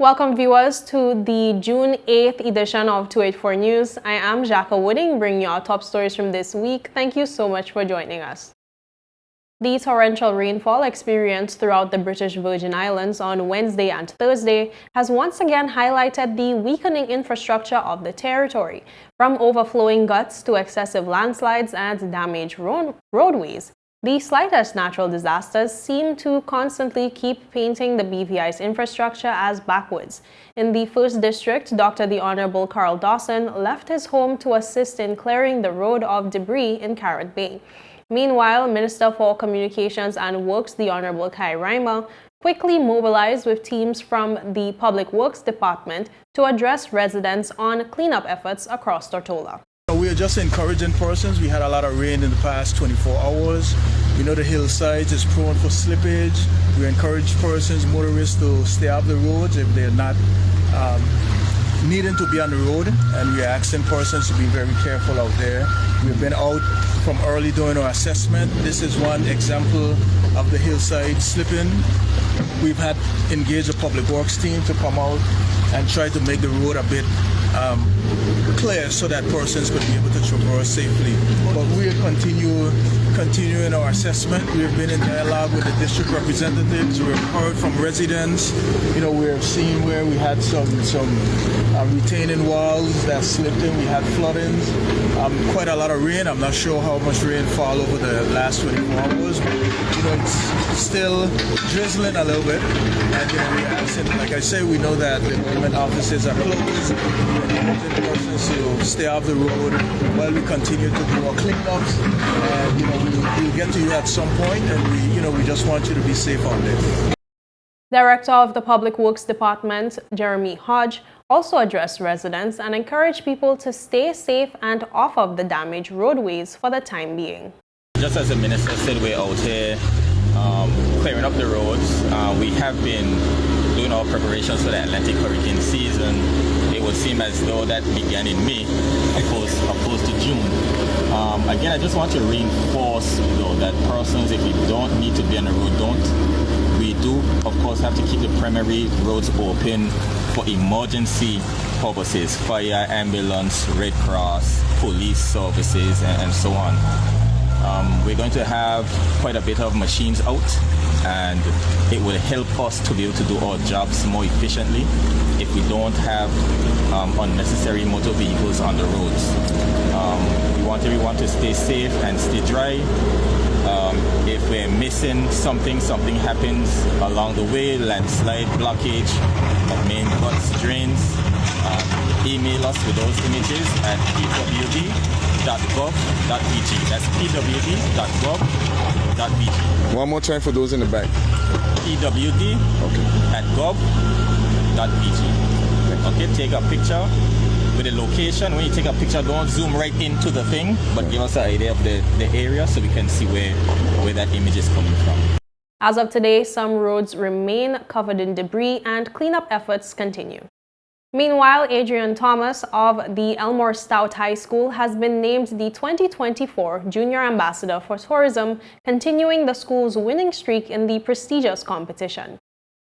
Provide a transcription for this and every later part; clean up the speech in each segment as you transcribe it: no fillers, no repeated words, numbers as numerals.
Welcome viewers to the June 8th edition of 284 News. I am Jacka Wooding, bringing you our top stories from this week. Thank you so much for joining us. The torrential rainfall experienced throughout the British Virgin Islands on Wednesday and Thursday has once again highlighted the weakening infrastructure of the territory, from overflowing guts to excessive landslides and damaged roadways. The slightest natural disasters seem to constantly keep painting the BVI's infrastructure as backwards. In the 1st District, Dr. The Honorable Carl Dawson left his home to assist in clearing the road of debris in Carrot Bay. Meanwhile, Minister for Communications and Works, the Honorable Kai Reimer, quickly mobilized with teams from the Public Works Department to address residents on cleanup efforts across Tortola. We are just encouraging persons. We had a lot of rain in the past 24 hours. We know the hillsides is prone for slippage. We encourage persons, motorists, to stay off the roads if they're not needing to be on the road, and we are asking persons to be very careful out there. We've been out from early doing our assessment. This is one example of the hillside slipping. We've had engaged a public works team to come out and try to make the road a bit clear so that persons could be able to traverse safely. But we will continuing our assessment. We've been in dialogue with the district representatives. We've heard from residents. We've seen where we had some retaining walls that slipped in. We had floodings. Quite a lot of rain. I'm not sure how much rain fell over the last 24 hours. It's still drizzling a little bit. And we're asking, like I say, we know that the government offices are closed. We're encouraging persons to stay off the road while we continue to do our cleanups. And we'll get to you at some point, and we just want you to be safe out there. Director of the Public Works Department, Jeremy Hodge, also addressed residents and encouraged people to stay safe and off of the damaged roadways for the time being. Just as the minister said, we're out here clearing up the roads. We have been doing our preparations for the Atlantic hurricane season. It would seem as though that began in May, opposed to June. Again, I just want to reinforce, though, that persons, if you don't need to be on the road, don't. We do, of course, have to keep the primary roads open for emergency purposes: fire, ambulance, Red Cross, police services, and so on. We're going to have quite a bit of machines out, and it will help us to be able to do our jobs more efficiently if we don't have unnecessary motor vehicles on the roads. We want everyone to stay safe and stay dry. If we're missing something happens along the way, landslide, blockage of main guts, drains, email us with those images at pwd.gov.vg. That's pwd.gov.vg. One more time for those in the back. pwd.gov.vg. Okay, take a picture with the location. When you take a picture, don't zoom right into the thing, but give us an idea of the area so we can see where that image is coming from. As of today, some roads remain covered in debris and cleanup efforts continue. Meanwhile, Adrian Thomas of the Elmore Stout High School has been named the 2024 Junior Ambassador for Tourism, continuing the school's winning streak in the prestigious competition,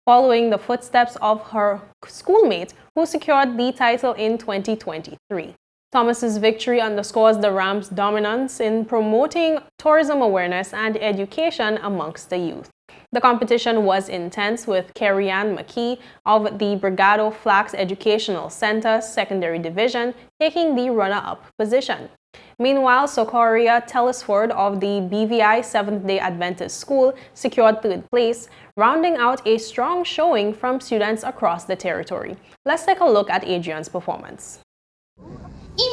following the footsteps of her schoolmate who secured the title in 2023. Thomas's victory underscores the Rams' dominance in promoting tourism awareness and education amongst the youth. The competition was intense, with Carrie-Ann McKee of the Brigado Flax Educational Center Secondary Division taking the runner-up position. Meanwhile, Socoria Telesford of the BVI Seventh-day Adventist School secured 3rd place, rounding out a strong showing from students across the territory. Let's take a look at Adrian's performance.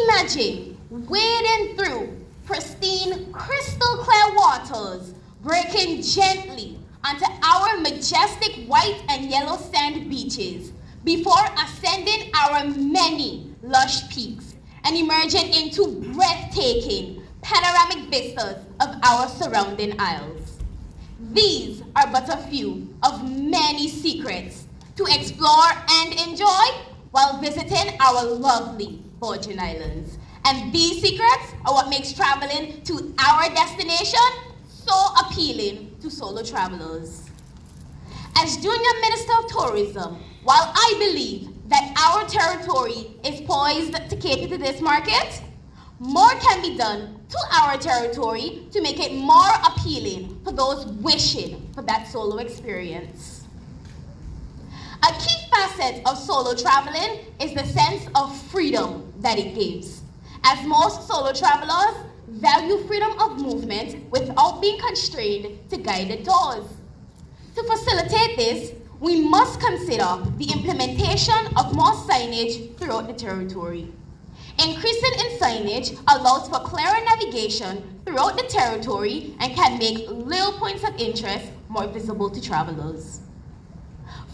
Imagine wading through pristine, crystal clear waters, breaking gently onto our majestic white and yellow sand beaches before ascending our many lush peaks and emerging into breathtaking panoramic vistas of our surrounding isles. These are but a few of many secrets to explore and enjoy while visiting our lovely Virgin Islands. And these secrets are what makes traveling to our destination so appealing to solo travelers. As Junior Minister of Tourism, while I believe that our territory is poised to cater to this market, more can be done to our territory to make it more appealing for those wishing for that solo experience. A key facet of solo traveling is the sense of freedom that it gives, as most solo travelers value freedom of movement without being constrained to guided tours. To facilitate this, we must consider the implementation of more signage throughout the territory. Increasing in signage allows for clearer navigation throughout the territory and can make little points of interest more visible to travelers.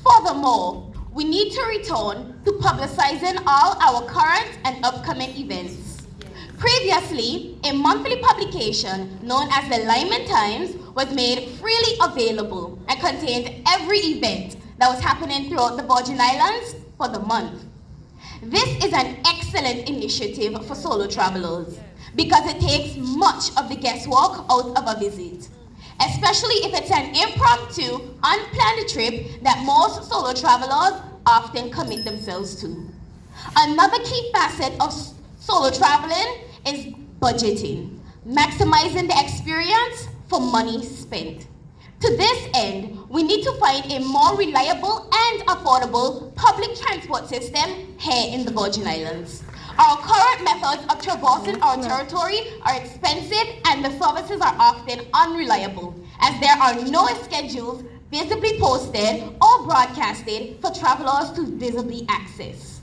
Furthermore, we need to return to publicizing all our current and upcoming events. Previously, a monthly publication known as the Lyman Times was made freely available and contained every event that was happening throughout the Virgin Islands for the month. This is an excellent initiative for solo travelers because it takes much of the guesswork out of a visit, especially if it's an impromptu, unplanned trip that most solo travelers often commit themselves to. Another key facet of solo traveling is budgeting, maximizing the experience for money spent. To this end, we need to find a more reliable and affordable public transport system here in the Virgin Islands. Our current methods of traversing our territory are expensive and the services are often unreliable, as there are no schedules visibly posted or broadcasted for travelers to visibly access.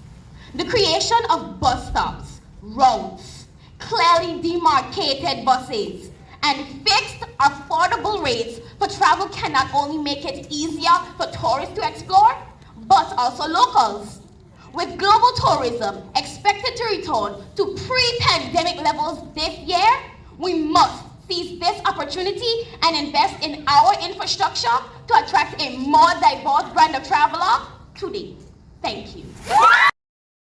The creation of bus stops, routes, clearly demarcated buses, and fixed affordable rates for travel can not only make it easier for tourists to explore, but also locals. With global tourism expected to return to pre-pandemic levels this year, we must seize this opportunity and invest in our infrastructure to attract a more diverse brand of traveler today. Thank you.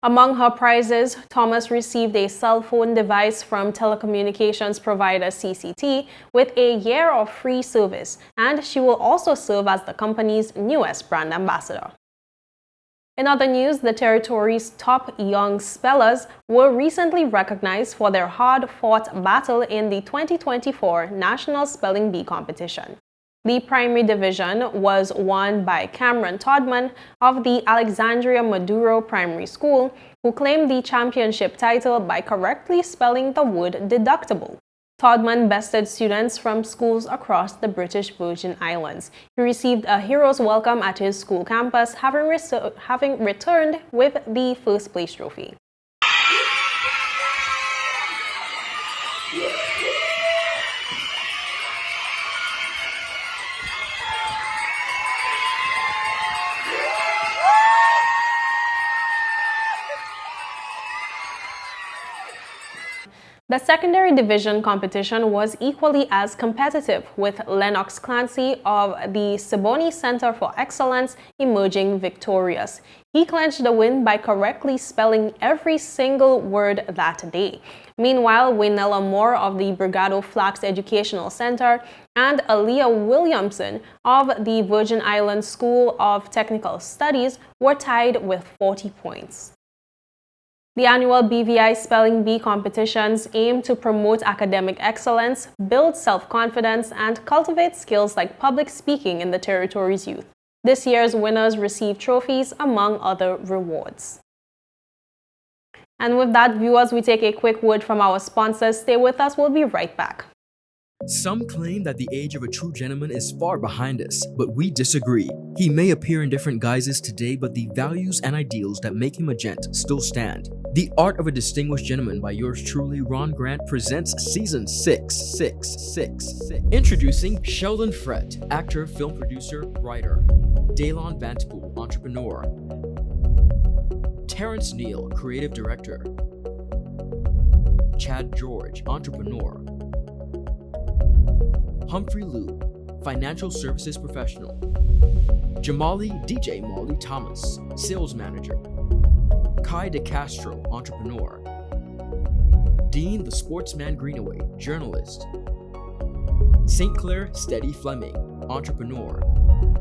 Among her prizes, Thomas received a cell phone device from telecommunications provider CCT with a year of free service, and she will also serve as the company's newest brand ambassador. In other news, the territory's top young spellers were recently recognized for their hard-fought battle in the 2024 National Spelling Bee competition. The primary division was won by Cameron Todman of the Alexandria Maduro Primary School, who claimed the championship title by correctly spelling the word deductible. Todman bested students from schools across the British Virgin Islands. He received a hero's welcome at his school campus, having returned with the first place trophy. The secondary division competition was equally as competitive, with Lennox Clancy of the Siboney Center for Excellence emerging victorious. He clinched the win by correctly spelling every single word that day. Meanwhile, Waynella Moore of the Brigado Flax Educational Center and Aaliyah Williamson of the Virgin Islands School of Technical Studies were tied with 40 points. The annual BVI Spelling Bee competitions aim to promote academic excellence, build self-confidence, and cultivate skills like public speaking in the territory's youth. This year's winners receive trophies, among other rewards. And with that, viewers, we take a quick word from our sponsors. Stay with us. We'll be right back. Some claim that the age of a true gentleman is far behind us, but we disagree. He may appear in different guises today, but the values and ideals that make him a gent still stand. The Art of a Distinguished Gentleman by yours truly, Ron Grant, presents Season 6. Introducing Sheldon Frett, actor, film producer, writer. Daylon Vantapool, entrepreneur. Terrence Neal, creative director. Chad George, entrepreneur. Humphrey Liu, financial services professional. Jamali DJ Molly Thomas, sales manager. Kai DeCastro, entrepreneur. Dean the Sportsman Greenaway, journalist. St. Clair Steady Fleming, entrepreneur.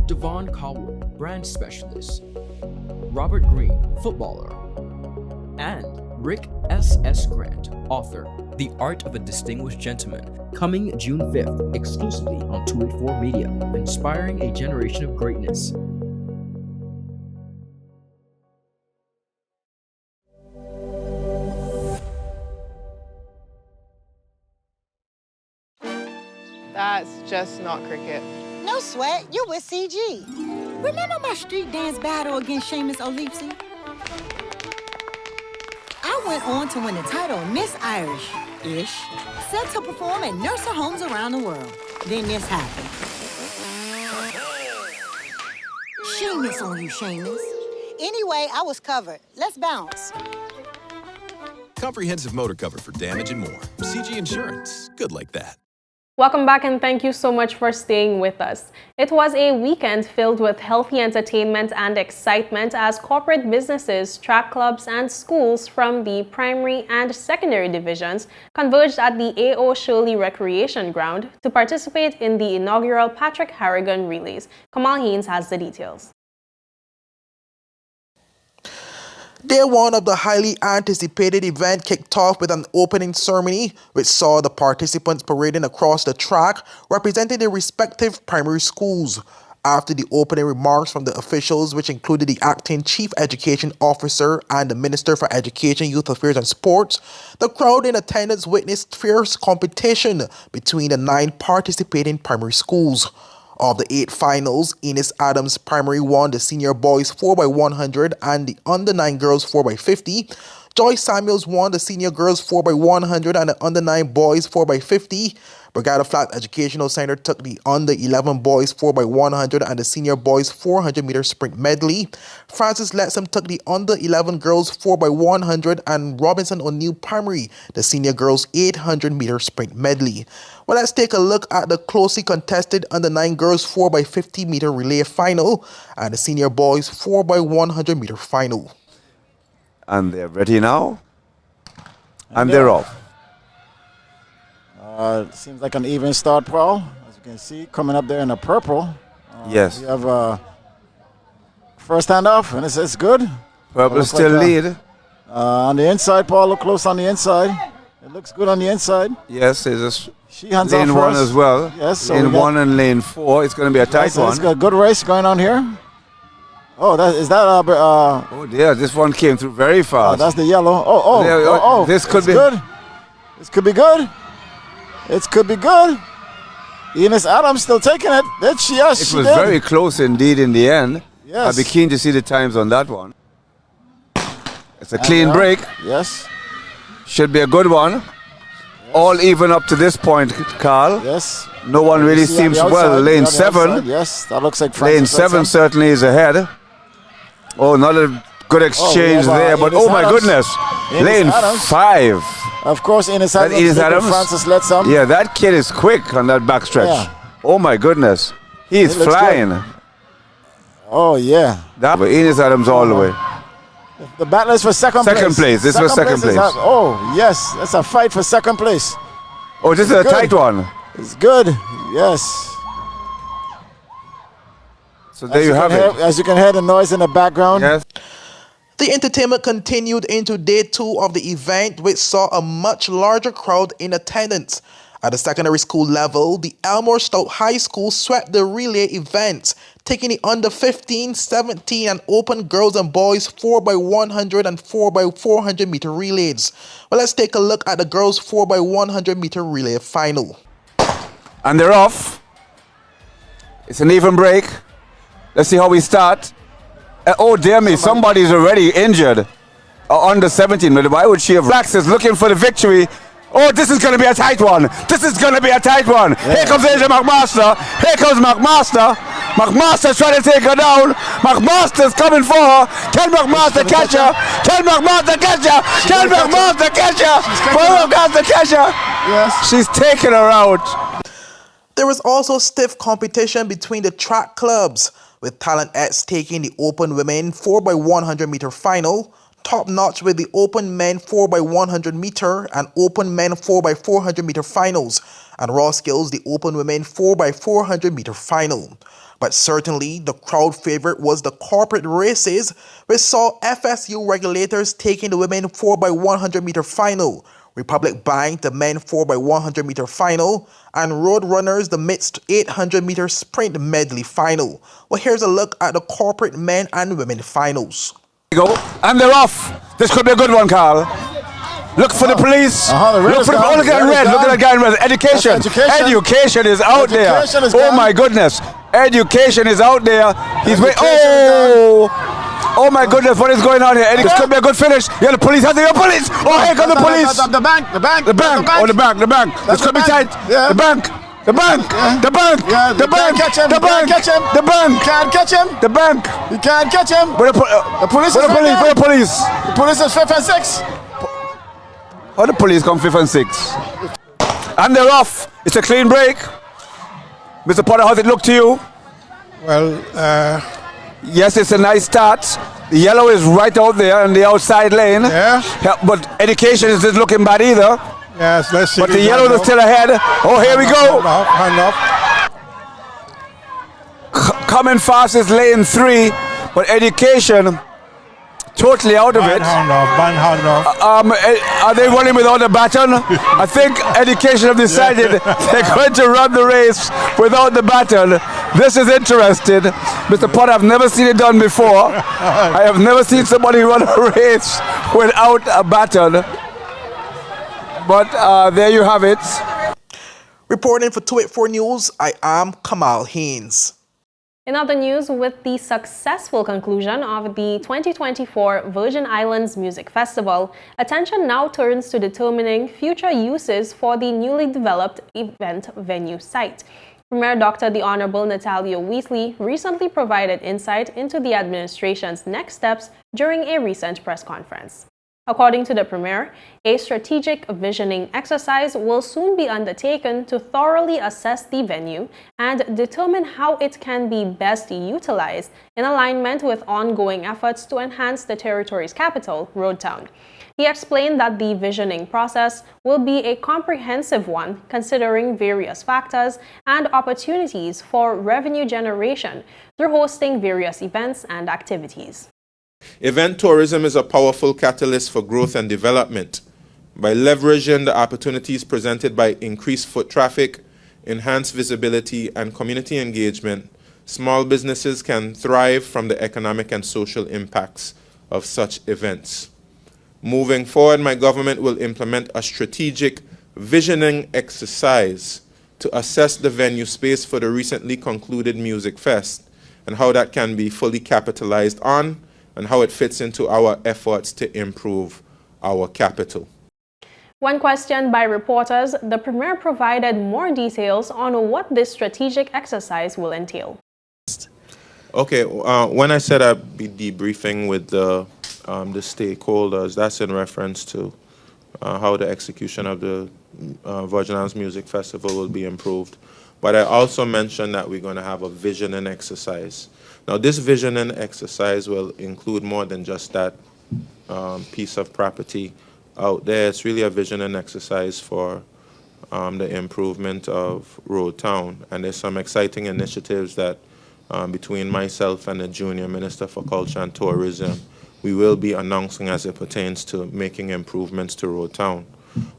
Devon Cowell, brand specialist, Robert Green, footballer, and Rick S. Grant, author, The Art of a Distinguished Gentleman, coming June 5th exclusively on 284 Media, inspiring a generation of greatness. That's just not cricket. No sweat, you're with CG. Remember my street dance battle against Seamus O'Leapsy? I went on to win the title of Miss Irish-ish, set to perform at nursing homes around the world. Then this happened. Seamus on you, Seamus. Anyway, I was covered. Let's bounce. Comprehensive motor cover for damage and more. CG Insurance. Good like that. Welcome back and thank you so much for staying with us. It was a weekend filled with healthy entertainment and excitement as corporate businesses, track clubs, and schools from the primary and secondary divisions converged at the A.O. Shirley Recreation Ground to participate in the inaugural Patrick Harrigan Relays. Kamal Haynes has the details. Day one of the highly anticipated event kicked off with an opening ceremony, which saw the participants parading across the track representing their respective primary schools. After the opening remarks from the officials, which included the acting chief education officer and the minister for education, youth affairs and sports, the crowd in attendance witnessed fierce competition between the 9 participating primary schools. Of the 8 finals, Eunice Adams Primary won the senior boys 4x100 and the under 9 girls 4x50. Joyce Samuels won the senior girls 4x100 and the under 9 boys 4x50. Brigada Flats Educational Center took the under 11 boys 4x100 and the senior boys 400 meter sprint medley. Francis Letsom took the under 11 girls 4x100 and Robinson O'Neill Primary the senior girls 800 meter sprint medley. Well, let's take a look at the closely contested under 9 girls 4x50 meter relay final and the senior boys 4x100 meter final. And they're ready now, and they're off. Seems like an even start, Paul. As you can see, coming up there in the purple. Yes. We have first handoff, and it's good. Purple still lead. On the inside, Paul, look close on the inside. It looks good on the inside. Yes, there's she hands lane off 1 first. as well. Yes, so lane 1 and lane 4. It's going to be a tight one. It's got a good race going on here. Oh, is that oh dear, this one came through very fast. that's the yellow. This could be good. This could be good. It could be good. Eunice Adams still taking it. It was very close indeed in the end. Yes. I'll be keen to see the times on that one. It's a clean break. Yes. Should be a good one. Yes. All even up to this point, Carl. Yes. No one really seems well. Lane 7. Yes, that looks like Lane 7 certainly is ahead. Oh, not a good exchange there, but oh my goodness. Lane 5. Of course, Eunice Adams. Francis Letsom. Yeah, that kid is quick on that backstretch. Yeah. Oh my goodness. He's flying. Good. Oh yeah. Eunice Adams all the way. The battle is for second place. Second place. This was second place. Oh yes, that's a fight for second place. Oh, this is a tight one. It's good. Yes. So there you have it. As you can hear the noise in the background. Yes. The entertainment continued into day 2 of the event, which saw a much larger crowd in attendance. At the secondary school level, the Elmore Stout High School swept the relay events, taking the under 15, 17, and open girls and boys 4x100 and 4x400 meter relays. Well, let's take a look at the girls 4x100 meter relay final. And they're off. It's an even break. Let's see how we start. Oh dear me, somebody's already injured. Under 17, but why would she have? Flax is looking for the victory. Oh, this is going to be a tight one. This is going to be a tight one. Yeah. Here comes Asia McMaster. Here comes McMaster. McMaster's trying to take her down. McMaster's coming for her. Can McMaster catch her? Can McMaster catch her? Can McMaster catch her? McMaster catch her? Yes. She's taking her out. There was also stiff competition between the track clubs, with Talent X taking the open women 4x100 meter final, top notch with the open men 4x100 meter and open men 4x400 meter finals, and Raw Skills the open women 4x400 meter final. But certainly, the crowd favorite was the corporate races, which saw FSU regulators taking the women 4x100 meter final, Republic buying the men 4x100 meter final, and Road Runners the mixed 800 meter sprint medley final. Well, here's a look at the corporate men and women finals. Go, and they're off. This could be a good one, Carl. Look for the police. Look for the look at red. Look at that guy in red. Education. Education is out there. Oh my goodness. Education is out there. He's waiting. Oh my goodness, what is going on here? This could be a good finish. Yeah, the police. The police. Oh, here come the police. The bank. Oh, the bank. This could be tight. The bank. The bank. The bank. The bank. The bank. The bank. You can't catch him. The bank. You can't catch him. The police. The police is 5th and 6th. How the police come 5th and 6th? And they're off. It's a clean break. Mr. Potter, how's it look to you? Well, yes, it's a nice start. The yellow is right out there in the outside lane. Yeah. But education isn't looking bad either. Yes, let's see. But the yellow is still ahead. Oh, here we go. Hand off. Coming fast is lane 3, but education totally out of it. Hand off. Are they running without a baton? I think education have decided they're going to run the race without the baton. This is interesting. Mr. Potter, I've never seen it done before. I have never seen somebody run a race without a baton. But there you have it. Reporting for 284 News, I am Kamal Haynes. In other news, with the successful conclusion of the 2024 Virgin Islands Music Festival, attention now turns to determining future uses for the newly developed event venue site. Premier Dr. The Honorable Natalia Weasley recently provided insight into the administration's next steps during a recent press conference. According to the Premier, a strategic visioning exercise will soon be undertaken to thoroughly assess the venue and determine how it can be best utilized in alignment with ongoing efforts to enhance the territory's capital, Roadtown. He explained that the visioning process will be a comprehensive one, considering various factors and opportunities for revenue generation through hosting various events and activities. Event tourism is a powerful catalyst for growth and development. By leveraging the opportunities presented by increased foot traffic, enhanced visibility, and community engagement, small businesses can thrive from the economic and social impacts of such events. Moving forward, my government will implement a strategic visioning exercise to assess the venue space for the recently concluded Music Fest and how that can be fully capitalized on and how it fits into our efforts to improve our capital. When questioned by reporters, the Premier provided more details on what this strategic exercise will entail. Okay, when I said I'd be debriefing with the stakeholders, that's in reference to how the execution of the Virgin Islands Music Festival will be improved. But I also mentioned that we're going to have a visioning exercise. Now, this visioning exercise will include more than just that piece of property out there. It's really a visioning exercise for the improvement of Roadtown. And there's some exciting initiatives that between myself and the Junior Minister for Culture and Tourism, we will be announcing as it pertains to making improvements to Roadtown.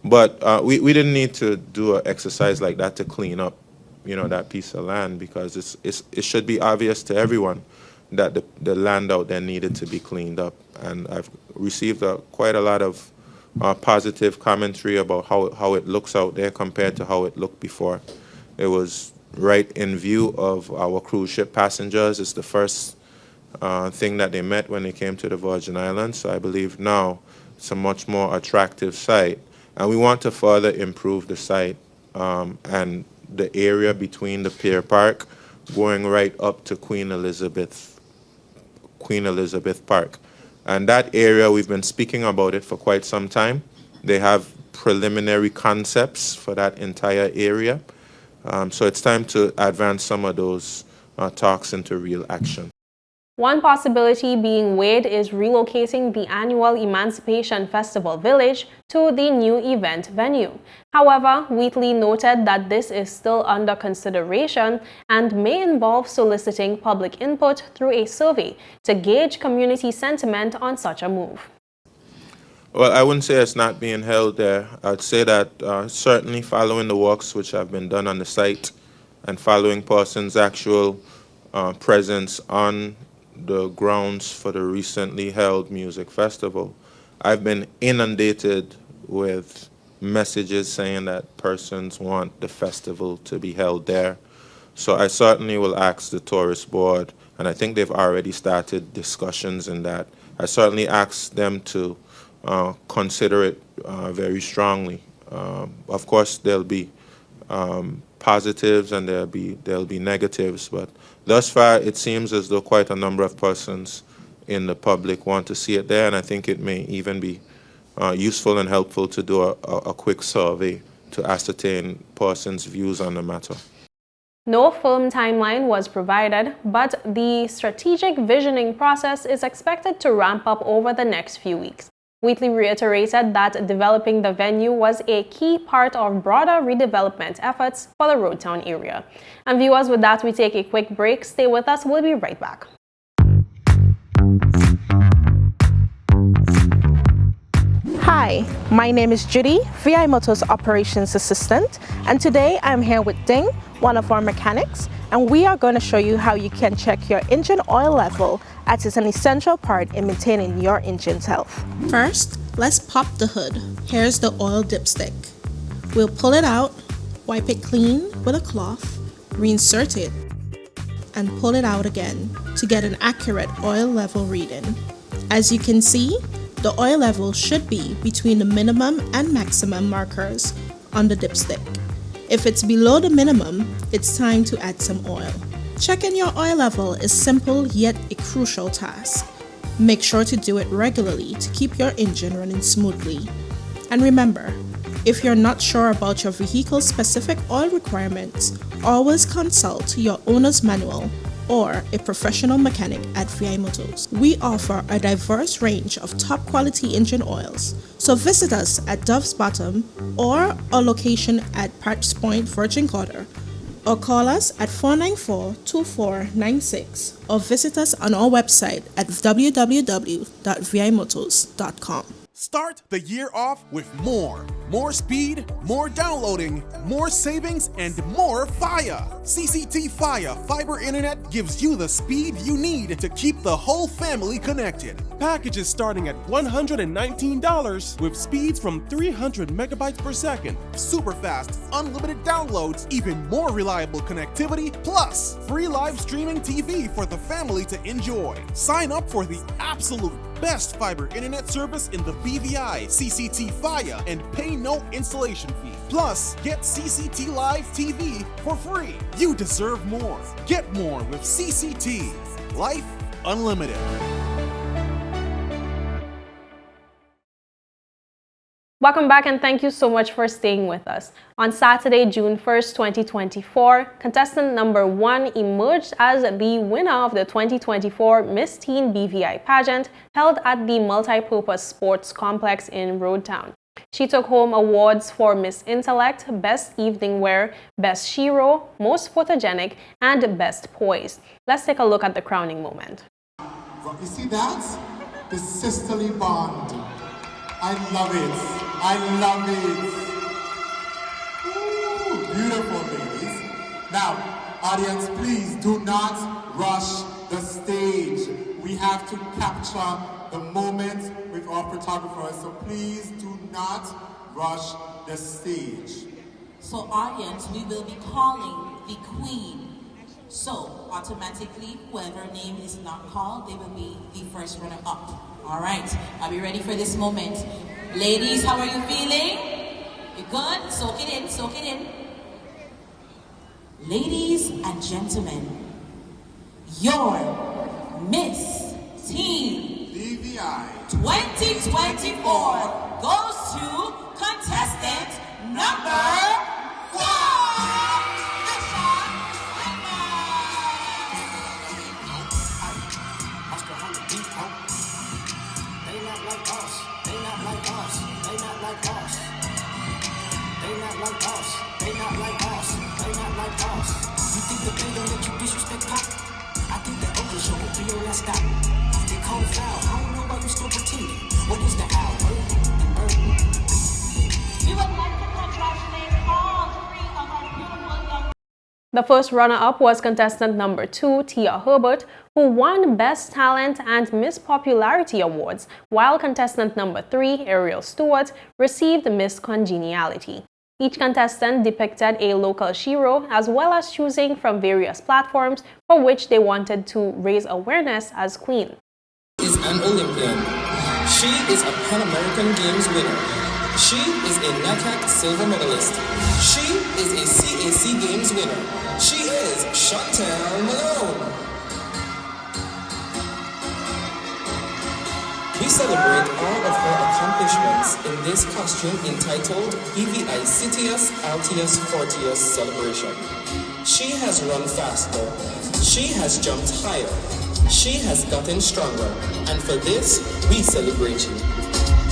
But we didn't need to do an exercise like that to clean up, that piece of land, because it should be obvious to everyone that the land out there needed to be cleaned up. And I've received quite a lot of positive commentary about how it looks out there compared to how it looked before. It was right in view of our cruise ship passengers. It's the first thing that they met when they came to the Virgin Islands. So I believe now it's a much more attractive site. And we want to further improve the site and the area between the Pier Park going right up to Queen Elizabeth Park. And that area, we've been speaking about it for quite some time. They have preliminary concepts for that entire area. So it's time to advance some of those talks into real action. One possibility being weighed is relocating the annual Emancipation Festival Village to the new event venue. However, Wheatley noted that this is still under consideration and may involve soliciting public input through a survey to gauge community sentiment on such a move. Well, I wouldn't say it's not being held there. I'd say that certainly following the works which have been done on the site and following Parsons' actual presence on the grounds for the recently held music festival, I've been inundated with messages saying that persons want the festival to be held there. So I certainly will ask the tourist board, and I think they've already started discussions in that. I certainly ask them to consider it very strongly. Of course, there'll be positives and there'll be negatives, but thus far it seems as though quite a number of persons in the public want to see it there, and I think it may even be useful and helpful to do a quick survey to ascertain persons' views on the matter. No firm timeline was provided, but the strategic visioning process is expected to ramp up over the next few weeks. Wheatley reiterated that developing the venue was a key part of broader redevelopment efforts for the Roadtown area. And viewers, with that, we take a quick break. Stay with us. We'll be right back. Hi, my name is Judy, VI Motors Operations Assistant, and today I'm here with Ding, one of our mechanics, and we are going to show you how you can check your engine oil level, as it's an essential part in maintaining your engine's health. First, let's pop the hood. Here's the oil dipstick. We'll pull it out, wipe it clean with a cloth, reinsert it, and pull it out again to get an accurate oil level reading. As you can see, the oil level should be between the minimum and maximum markers on the dipstick. If it's below the minimum, it's time to add some oil. Checking your oil level is simple yet a crucial task. Make sure to do it regularly to keep your engine running smoothly. And remember, if you're not sure about your vehicle's specific oil requirements, always consult your owner's manual or a professional mechanic at VI Motors. We offer a diverse range of top quality engine oils, so visit us at Dove's Bottom or our location at Patch Point, Virgin Gorda, or call us at 494-2496 or visit us on our website at www.vimotors.com. Start the year off with more. More speed, more downloading, more savings, and more fire. CCT Fire Fiber Internet gives you the speed you need to keep the whole family connected. Packages starting at $119 with speeds from 300 megabytes per second, super fast, unlimited downloads, even more reliable connectivity, plus free live streaming TV for the family to enjoy. Sign up for the absolute best fiber internet service in the BVI, CCT Fire, and pay no installation fee. Plus, get CCT Live TV for free. You deserve more. Get more with CCT. Life Unlimited. Welcome back, and thank you so much for staying with us. On Saturday, June 1st, 2024, contestant number 1 emerged as the winner of the 2024 Miss Teen BVI pageant held at the Multipurpose Sports Complex in Roadtown. She took home awards for Miss Intellect, Best Evening Wear, Best Shiro, Most Photogenic, and Best Poised. Let's take a look at the crowning moment. You see that? The sisterly bond. I love it. I love it. Ooh, beautiful, ladies. Now, audience, please do not rush the stage. We have to capture the moment with our photographers, so please do not rush the stage. So, audience, we will be calling the queen. So, automatically, whoever name is not called, they will be the first runner-up. All right, are we ready for this moment? Ladies, how are you feeling? You good? Soak it in, soak it in. Ladies and gentlemen, your Miss Teen BVI 2024 goes to contestant number 1. like boss. They not like boss. They not like boss. You think the band don't let you disrespect pop? I think the Oakland show will be your last stop. They cold foul. I don't know why you still pretending. What is the hour? We would like to congratulate all three of our beautiful young. The first runner-up was contestant number 2, Tia Herbert, who won Best Talent and Miss Popularity awards, while contestant number 3, Ariel Stewart, received Miss Congeniality. Each contestant depicted a local shiro, as well as choosing from various platforms for which they wanted to raise awareness as queen. Is an Olympian. She is a Pan American Games winner. She is a NACAC silver medalist. She is a CAC Games winner. She is Chantel Malone. We celebrate all of her accomplishments in this costume entitled EVI Citius Altius Fortius Celebration. She has run faster. She has jumped higher. She has gotten stronger. And for this, we celebrate you.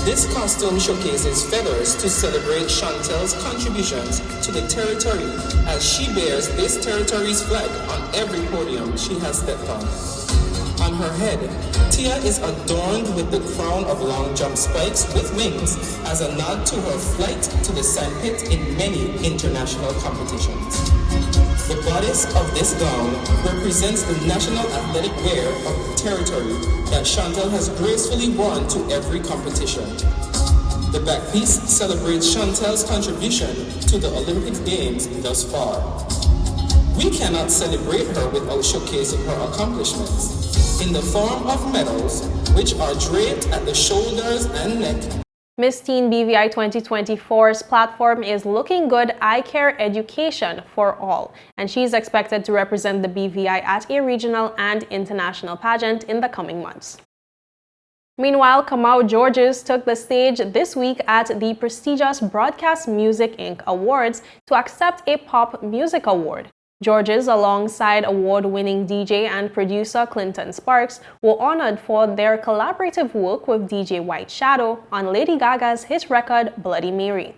This costume showcases feathers to celebrate Chantel's contributions to the territory as she bears this territory's flag on every podium she has stepped on. On her head, Tia is adorned with the crown of long jump spikes with wings as a nod to her flight to the sandpit in many international competitions. The bodice of this gown represents the national athletic wear of the territory that Chantel has gracefully worn to every competition. The back piece celebrates Chantel's contribution to the Olympic Games thus far. We cannot celebrate her without showcasing her accomplishments in the form of medals, which are draped at the shoulders and neck. Miss Teen BVI 2024's platform is Looking Good Eye Care Education for All, and she's expected to represent the BVI at a regional and international pageant in the coming months. Meanwhile, Kamau Georges took the stage this week at the prestigious Broadcast Music Inc. Awards to accept a Pop Music Award. Georges, alongside award-winning DJ and producer Clinton Sparks, were honored for their collaborative work with DJ White Shadow on Lady Gaga's hit record Bloody Mary.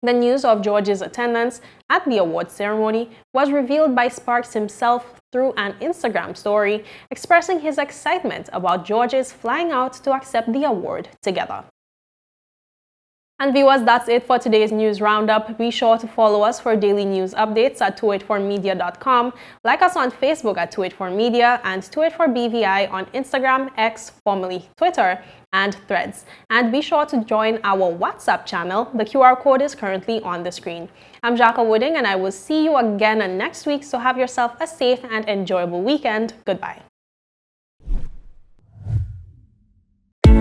The news of Georges' attendance at the awards ceremony was revealed by Sparks himself through an Instagram story, expressing his excitement about Georges flying out to accept the award together. And viewers, that's it for today's news roundup. Be sure to follow us for daily news updates at 284media.com, like us on Facebook at 284media, and 284BVI on Instagram, X, formerly Twitter, and Threads. And be sure to join our WhatsApp channel. The QR code is currently on the screen. I'm Jacka Wooding, and I will see you again next week, so have yourself a safe and enjoyable weekend. Goodbye.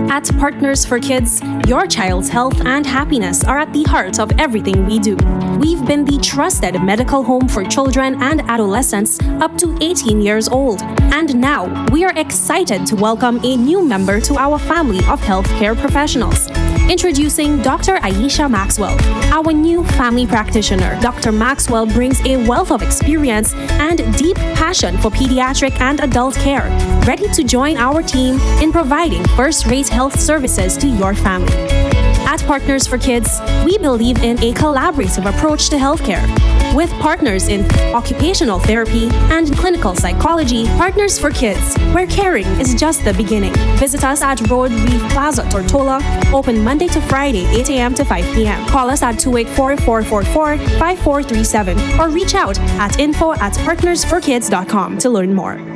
At Partners for Kids, your child's health and happiness are at the heart of everything we do. We've been the trusted medical home for children and adolescents up to 18 years old. And now, we are excited to welcome a new member to our family of healthcare professionals. Introducing Dr. Aisha Maxwell, our new family practitioner. Dr. Maxwell brings a wealth of experience and deep passion for pediatric and adult care, ready to join our team in providing first-rate health services to your family. At Partners for Kids, we believe in a collaborative approach to healthcare. With partners in occupational therapy and clinical psychology, Partners for Kids, where caring is just the beginning. Visit us at Road Reef Plaza, Tortola, open Monday to Friday, 8 a.m. to 5 p.m. Call us at 284-444-5437 or reach out at info@partnersforkids.com to learn more.